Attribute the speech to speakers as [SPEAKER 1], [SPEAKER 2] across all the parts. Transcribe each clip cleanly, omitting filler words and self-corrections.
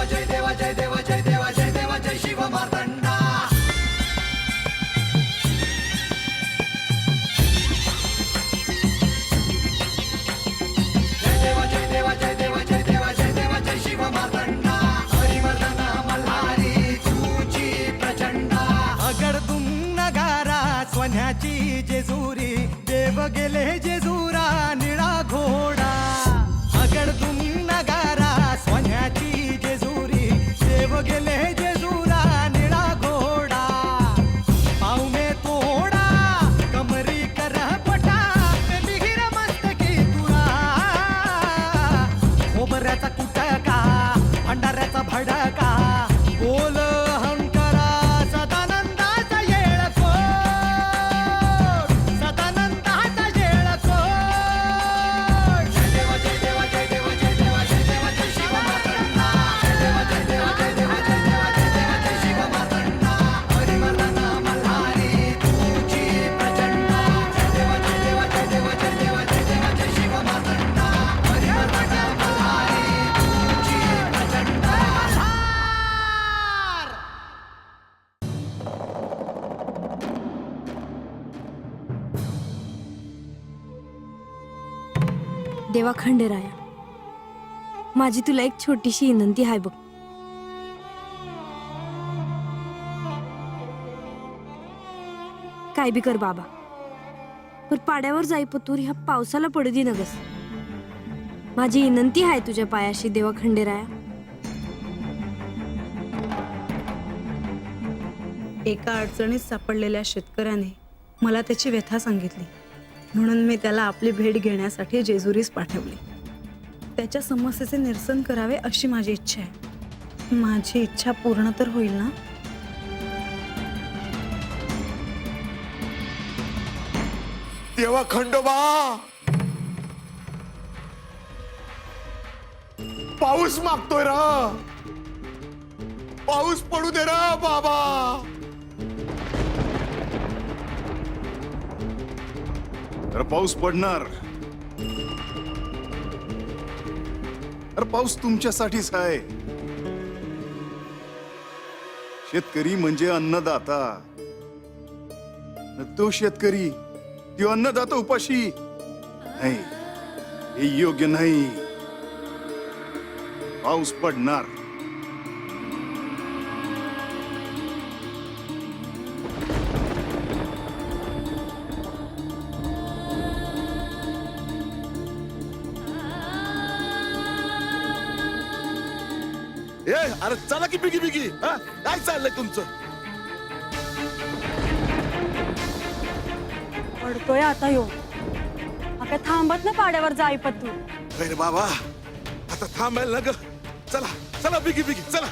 [SPEAKER 1] जय देवा जय देवा जय देवा जय देवा जय शिव मार्तंडा जय देवा जय देवा जय देवा जय देवा जय देवा जय शिव मार्तंडा हरिवर्धन मल्हारी तुझी प्रचंडा
[SPEAKER 2] अगडदुम नगारा सोन्याची जेजुरी देव गेले जेजुरा निळा घोडा अगडदुम नगारा सोन्याची जेजुरी देव गेले जेजुरा निळा घोडा पाऊ में तोडा कमरी कर पटा मिहिर मस्तकी तुरा खोबऱ्याचा कुटका भंडाऱ्याचा भडका बोल अहंकारा सदानंदाचा येळकोट सदानंदाचा येळकोट
[SPEAKER 1] जय देवा जय देवा जय देवा जय देवा जय देवा जय शिव मार्तंडा जय देवा जय देवा जय देवा जय देवा जय देवा जय शिव मार्तंडा हरिवर्धन मल्हारी तुझी प्रचंडा जय देवा जय देवा जय देवा जय देवा जय देवा जय शिव मार्तंडा हरिवर्धन मल्हारी तुझी प्रचंडा
[SPEAKER 3] देवा खंडेराया, माझी तुला एक छोटीशी विनंती आहे बघ. काय बी कर बाबा, पण पाड्यावर जाई पतूर ह्या पावसाला पडू दे नगस. माझी विनंती आहे तुझ्या पायाशी देवा खंडेराया.
[SPEAKER 4] एका अडचणीत सापडलेल्या शेतकऱ्याने मला त्याची व्यथा सांगितली, म्हणून मी त्याला आपली भेट घेण्यासाठी जेजुरीस पाठवली. त्याच्या समस्येचे निरसन करावे अशी माझी इच्छा आहे. माझी इच्छा पूर्ण तर होईल ना?
[SPEAKER 5] देवा खंडोबा, पाऊस मागतोय र, पाऊस पडू दे र बाबा.
[SPEAKER 6] तर पाऊस पडणार. अरे पाऊस तुमच्यासाठीच आहे. शेतकरी म्हणजे अन्नदाता. न तो शेतकरी, तो अन्नदाता उपाशी नाही, हे योग्य नाही. पाऊस पडणार.
[SPEAKER 5] अरे चला की बिगी बिगी. काय चाललंय तुमचं?
[SPEAKER 7] पडतोय आता यो. आता थांबत ना पाड्यावर जाई पत्तू.
[SPEAKER 5] अरे बाबा, आता थांबायला ना ग. चला चला बिगी बिगी चला.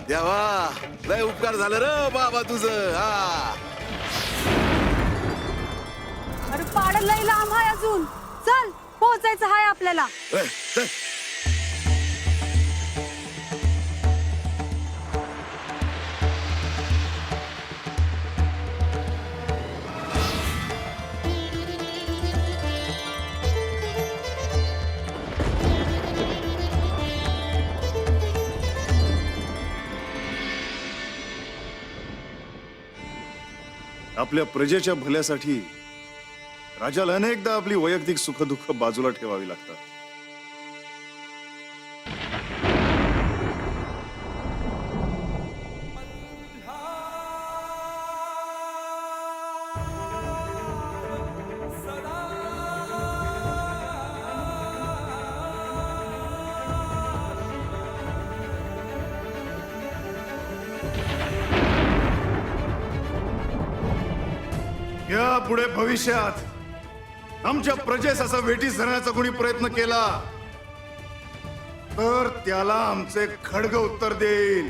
[SPEAKER 5] देवा, लय उपकार झालं र बाबा तुझं.
[SPEAKER 7] अरे पाड लई लांब आहे अजून. चल पोहोचायचं आहे आपल्याला.
[SPEAKER 5] चल.
[SPEAKER 6] आपल्या प्रजेच्या भल्यासाठी राजाला अनेकदा आपली वैयक्तिक सुखदुःख बाजूला ठेवावी लागतात. या पुढे भविष्यात आमच्या प्रजेस असा वेठीस धरण्याचा कोणी प्रयत्न केला तर त्याला आमचे खडग उत्तर देईल.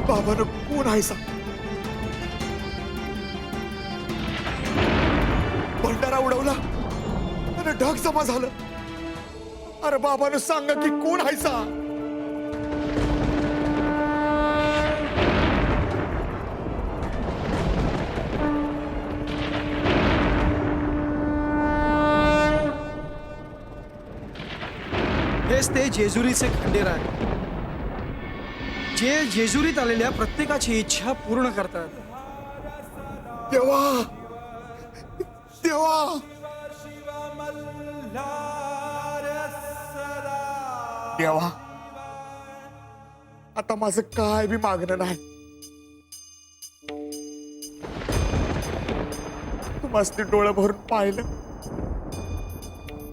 [SPEAKER 5] बाबानं कोण आहे सा? भंडारा उडवला आणि ढग जमा झालं. अरे बाबानं सांगा की कोण आहे सा?
[SPEAKER 2] हेच ते जेजुरीचे खंडेराय, जे जेजुरीत आलेल्या प्रत्येकाची इच्छा पूर्ण करतात.
[SPEAKER 5] देवा देवा देवा, आता माझं काय बी मागणं नाही. तुम्हाला डोळं भरून पाहिलं,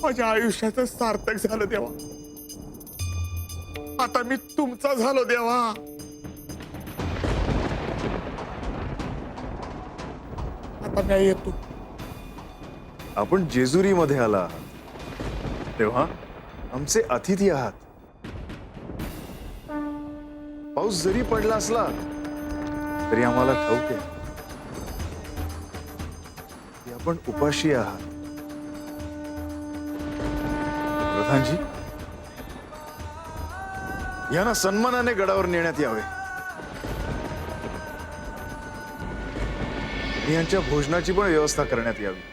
[SPEAKER 5] माझ्या आयुष्याचं सार्थक झालं देवा. आता मी तुमचा झालो देवा. आता मी येतो.
[SPEAKER 6] आपण जेजुरीमध्ये आला आहात तेव्हा आमचे अतिथी आहात. पाऊस जरी पडला असला तरी आम्हाला ठाऊक आहे की आपण उपाशी आहात. प्रधानजी, यांना सन्मानाने गडावर नेण्यात यावे. यांच्या भोजनाची पण व्यवस्था करण्यात यावी.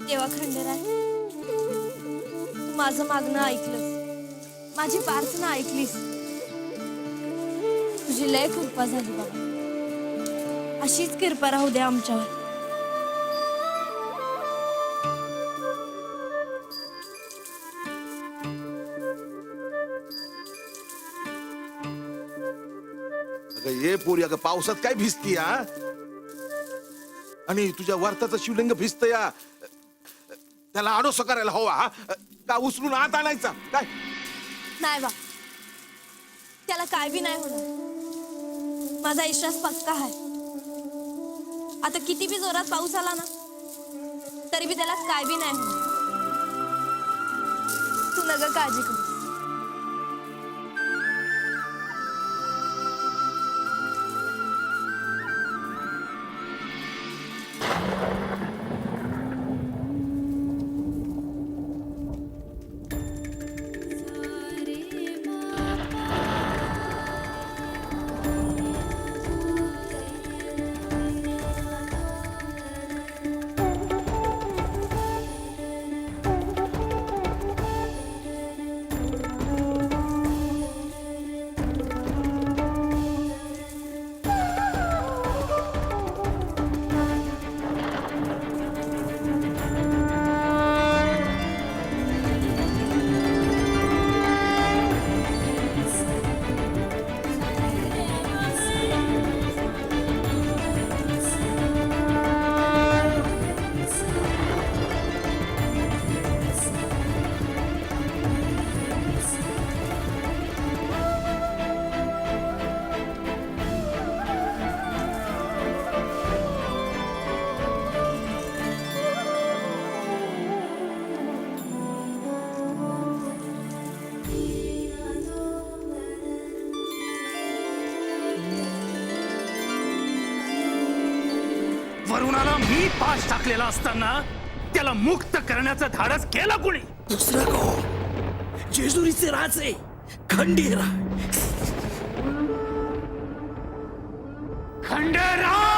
[SPEAKER 3] देवा खंडेराय, तू माझं मागणं ऐकलंस, माझी प्रार्थना ऐकलीस. तुझी लय कृपा झाली बाबा. अशीच कृपा राहू द्या आमच्यावर.
[SPEAKER 5] ये पोरी, अगं पावसात काय भिजती हा? आणि तुझ्या वर्ताचं शिवलिंग भिजत या.
[SPEAKER 8] त्याला आडोसं करायला हवा हा का उचलून आत आणायचा काय
[SPEAKER 3] नाही बा, त्याला काय बी नाही होणार. माझा विश्वास पक्का आहे. आता किती बी जोरात पाऊस आला ना तरी बी त्याला काय बी नाही होणार. तू नका काळजी करू.
[SPEAKER 9] वरुणाला मी पाश टाकलेला असताना त्याला मुक्त करण्याचं धाडस केलं कुणी?
[SPEAKER 2] दुसरा कोण? जेजुरीचे राजे खंडेराय.
[SPEAKER 9] खंडेराय!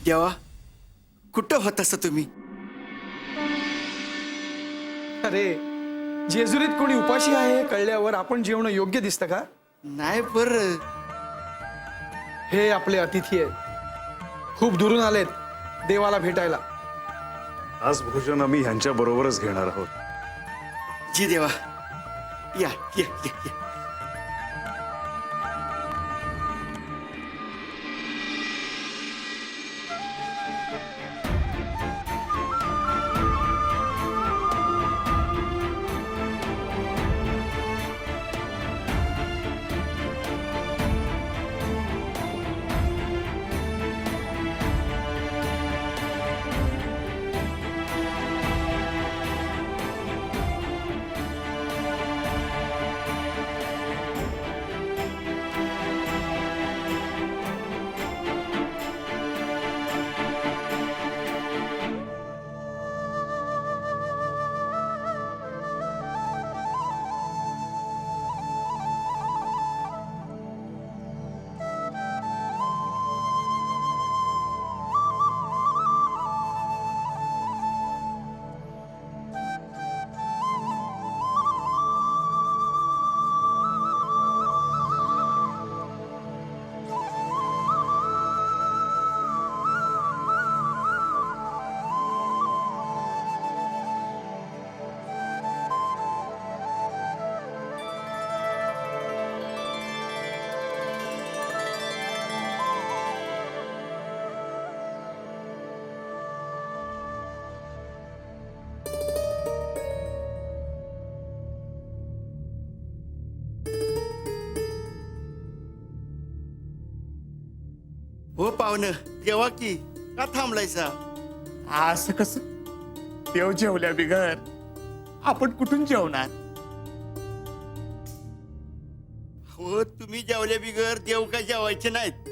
[SPEAKER 1] देवा, कुठं होतास तुम्ही?
[SPEAKER 2] अरे, जेजुरीत कोणी उपाशी आहे हे कळल्यावर आपण जेवणं योग्य दिसतं का?
[SPEAKER 1] नाही बर.
[SPEAKER 2] हे आपले अतिथी आहेत. खूप दुरून आलेत देवाला भेटायला.
[SPEAKER 6] आज भोजन आम्ही ह्यांच्या बरोबरच घेणार आहोत.
[SPEAKER 1] जी देवा, या या या या. हो पाहुणं, जेवा की. का थांबलायचा?
[SPEAKER 8] असं कसं देव जेवल्या बिगर आपण कुठून जेवणार?
[SPEAKER 1] हो, तुम्ही जेवल्या बिगर देव काय जेवायचे नाहीत.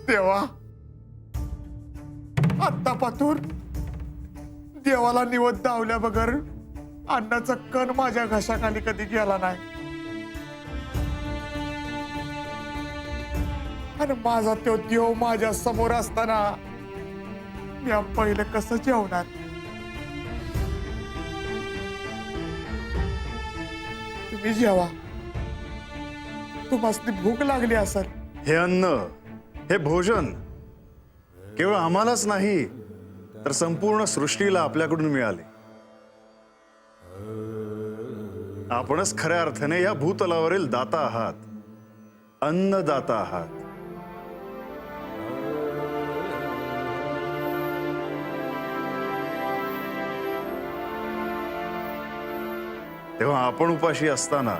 [SPEAKER 8] देवा,
[SPEAKER 5] आत्ता पातूर देवाला निवद दावल्या बगर अन्नाचा कण माझ्या घशाखाली कधी गेला नाही. आणि माझा तो देव माझ्या समोर असताना मी पहिलं कसं जेवणार? तुम्ही जेवा, तुम्हाला भूक लागली असेल.
[SPEAKER 6] हे अन्न, हे भोजन केवळ आम्हालाच नाही तर संपूर्ण सृष्टीला आपल्याकडून मिळाले. आपणच खऱ्या अर्थाने या भूतलावरील दाता आहात, अन्नदाता आहात. तेव्हा आपण उपाशी असताना,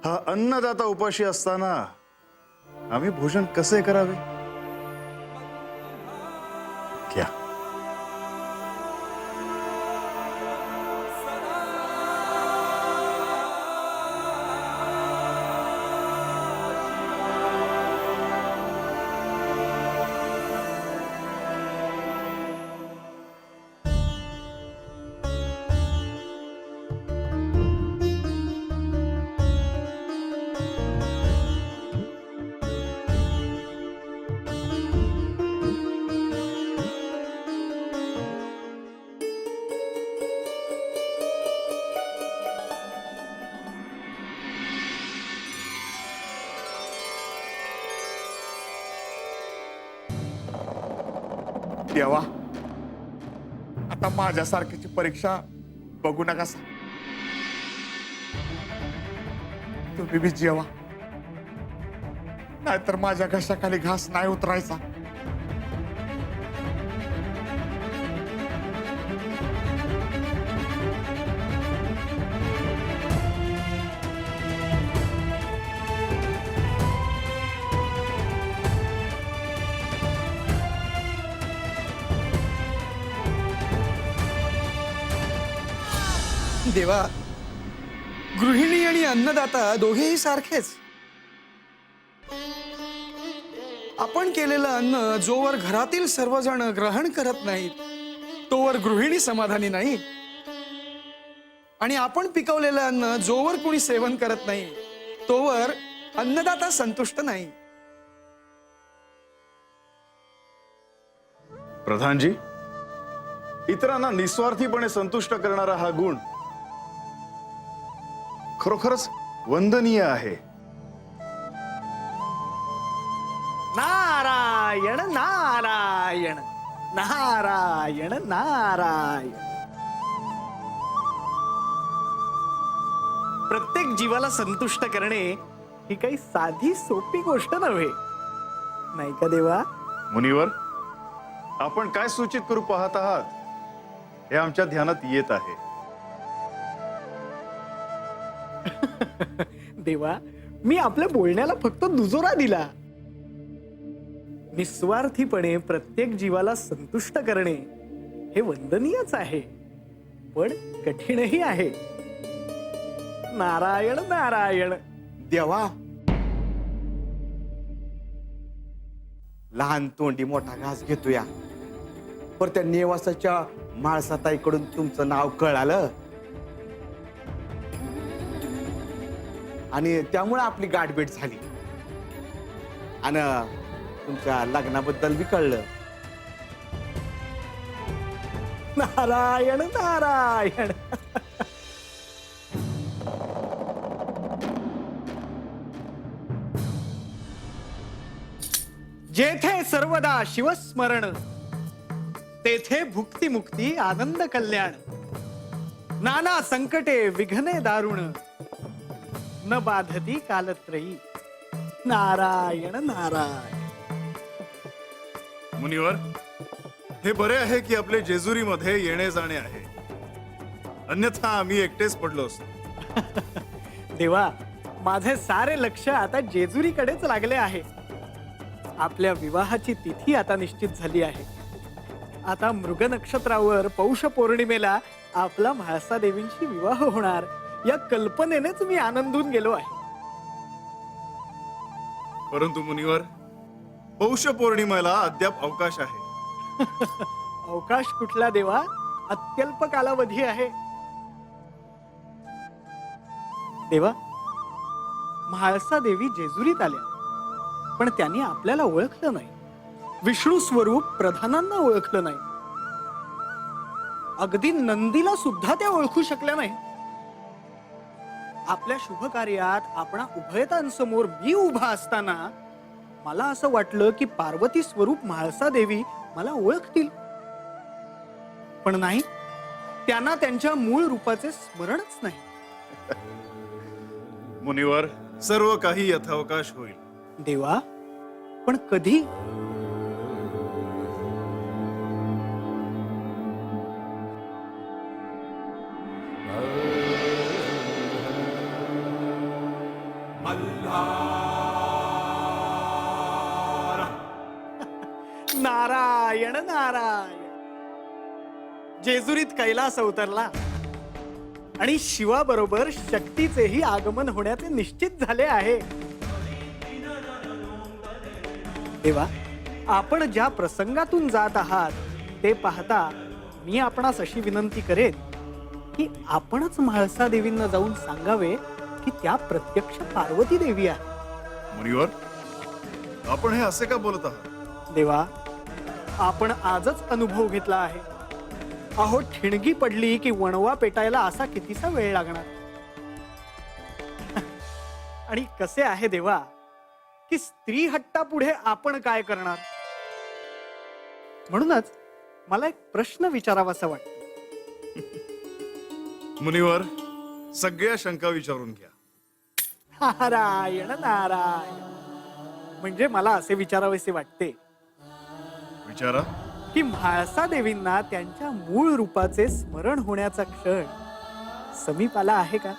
[SPEAKER 6] हा अन्नदाता उपाशी असताना आम्ही भोजन कसे करावे? घ्या.
[SPEAKER 5] देवा, आता माझ्यासारखीची परीक्षा बघू नका. तुम्ही बी जेवा, नाहीतर माझ्या घशाखाली घास नाही उतरायचा.
[SPEAKER 2] देवा, गृहिणी आणि अन्नदाता दोघेही सारखेच. आपण केलेलं अन्न जोवर घरातील सर्वजण ग्रहण करत नाहीत तोवर गृहिणी समाधानी नाही, आणि आपण पिकवलेलं अन्न जोवर कोणी सेवन करत नाही तोवर अन्नदाता संतुष्ट नाही.
[SPEAKER 6] प्रधानजी, इतरांना निस्वार्थीपणे संतुष्ट करणारा हा गुण खरोखरच वंदनीय आहे.
[SPEAKER 2] नारायण नारायण नारायण नारायण. प्रत्येक जीवाला संतुष्ट करणे ही काही साधी सोपी गोष्ट नव्हे, नाही का देवा?
[SPEAKER 6] मुनिवर, आपण काय सूचित करू पाहत आहात हे आमच्या ध्यानात येत आहे.
[SPEAKER 2] देवा, मी आपल्या बोलण्याला फक्त दुजोरा दिला. निस्वार्थीपणे प्रत्येक जीवाला संतुष्ट करणे हे वंदनीयच आहे, पण कठीणही आहे. नारायण नारायण.
[SPEAKER 5] देवा, लहान तोंडी मोठा घास घेतोया, पर त्या नेवासाच्या माळसाताईकडून तुमचं नाव कळालं आणि त्यामुळे आपली गाठभेट झाली आणि तुमच्या लग्नाबद्दल बी कळलं.
[SPEAKER 2] नारायण नारायण. जेथे सर्वदा शिवस्मरण, तेथे भुक्ती मुक्ती आनंद कल्याण. नाना संकटे विघ्ने दारुण, न बाधती कालत्रयी. नारायण नारायण.
[SPEAKER 6] मुनिवर, हे बरे आहे की आपले जेजुरीमध्ये येणे जाणे आहे, अन्यथा आम्ही एकटेच पडलो असतो.
[SPEAKER 2] देवा, माझे सारे लक्ष आता जेजुरीकडेच लागले आहे. आपल्या विवाहाची तिथी आता निश्चित झाली आहे. आता मृग नक्षत्रावर पौष पौर्णिमेला आपला म्हाळसा देवींशी विवाह होणार या कल्पनेनेच मी आनंदून गेलो आहे.
[SPEAKER 6] परंतु मुनिवर, पौष पौर्णिमेला अद्याप अवकाश आहे.
[SPEAKER 2] अवकाश कुठला देवा, अत्यल्प कालावधी आहे. देवा, म्हाळसा देवी जेजुरीत आल्या, पण त्यांनी आपल्याला ओळखलं नाही. विष्णू स्वरूप प्रधानांना ओळखलं नाही. अगदी नंदीला सुद्धा त्या ओळखू शकल्या नाही. आपल्या शुभ कार्यात आपणा उभयतांसमोर मी उभा असताना मला असं वाटलं की पार्वती स्वरूप म्हाळसा देवी मला ओळखतील, पण नाही, त्यांना त्यांच्या मूळ रूपाचे स्मरणच नाही.
[SPEAKER 6] मुनिवर, सर्व काही यथावकाश होईल.
[SPEAKER 2] देवा, पण कधी? नारायण नारायण. जेजुरीत कैलास अवतरला आणि शिवाबरोबर शक्तीचेही आगमन होण्याचे निश्चित झाले आहे. देवा, आपण ज्या प्रसंगातून जात आहात ते पाहता मी आपणास अशी विनंती करेन की आपणच म्हाळसा देवींना जाऊन सांगावे की त्या प्रत्यक्ष पार्वती देवी आहे.
[SPEAKER 6] मुनिवर, आपण हे असे का बोलत आहात?
[SPEAKER 2] देवा, आपण आजच अनुभव घेतला आहे. अहो, ठिणगी पडली की वणवा पेटायला असा कितीसा वेळ लागणार. आणि कसे आहे देवा की स्त्री हट्टापुढे आपण काय करणार. म्हणूनच मला एक प्रश्न विचारावासा वाटतो.
[SPEAKER 6] मुनिवर, सगळ्या शंका विचारून घ्या.
[SPEAKER 2] नारायण नारायण. म्हणजे मला असे विचारावेसे वाटते
[SPEAKER 6] विचारा.
[SPEAKER 2] की म्हाळसा देवींना त्यांच्या मूळ रूपाचे स्मरण होण्याचा क्षण समीप आला आहे का?